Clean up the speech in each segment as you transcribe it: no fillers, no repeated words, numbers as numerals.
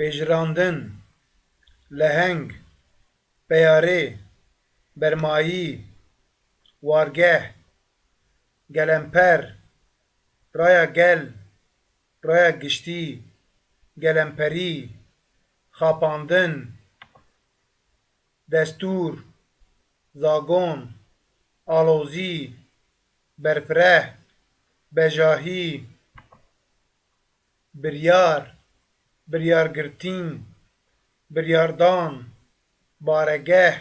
pêjirandin, leheng, peyarê, bermayî, wargeh, gelemper, raya gel, raya giştî, gelemperî, xapandin, destûr, zagon, alozî, berfireh, bejahî, biryar, biryargirtîn, biryardan, baregeh,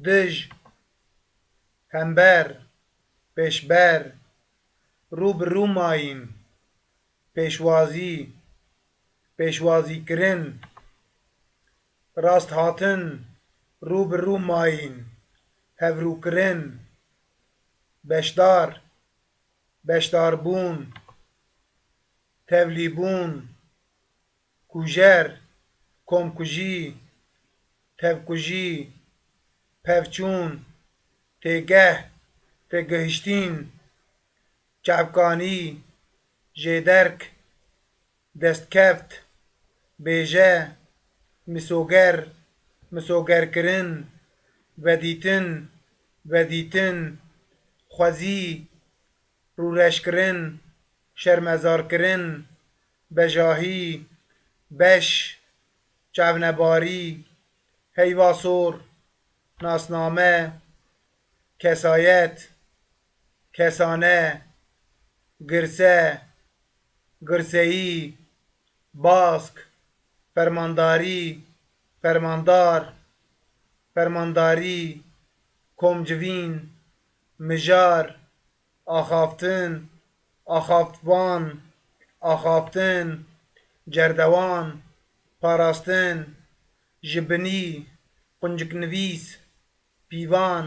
dij, hember, pêşber, rûbirû mayîn, pêşwazî, pêşwazîkirin, rasthatin, rûbirû mayîn, hevrûkirin, beşdar, beşdarbûn, tevlîbûn, kujer, komkujî, tevkujî, pevçûn, têgeh, têgihiştîn, çavkanî, jêderk, destkeft, bêje, misoger, misogerkirin, vedîtin, vedîtin, xwezî, rûreşkirin, şermezarkirin, bejahî, beş, çavnebarî, heyvasor, nasname, kesayet, kesane, girse, girseyî, bask, fermandarî, fermandar, fermandarî, komcivîn, mijar, axaftin, axaftvan, axaftin, cerdewan, parastin, ji binî, qunciknivîs, pîvan,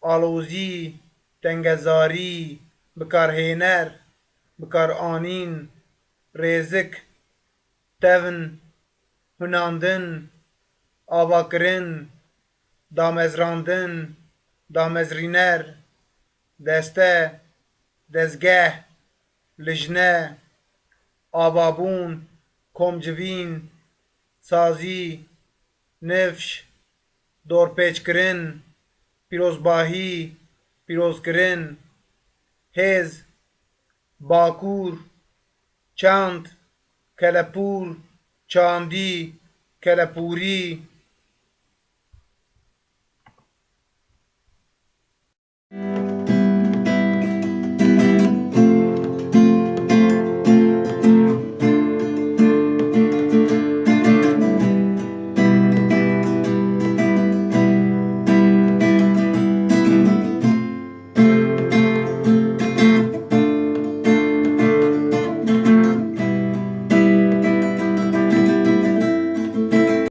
alozî, tengezarî, bikarhêner, bikaranîn, rêzik, tevn, hunandin, avakirin, damezrandin, damezrîner, deste, dezgeh, lijne, avabûn, komcivîn, sazî, nifş, dorpêçkirin, pîrozbahî, pîrozkirin, hêz, bakûr, çand, kelepûr, çandî, kelepûrî,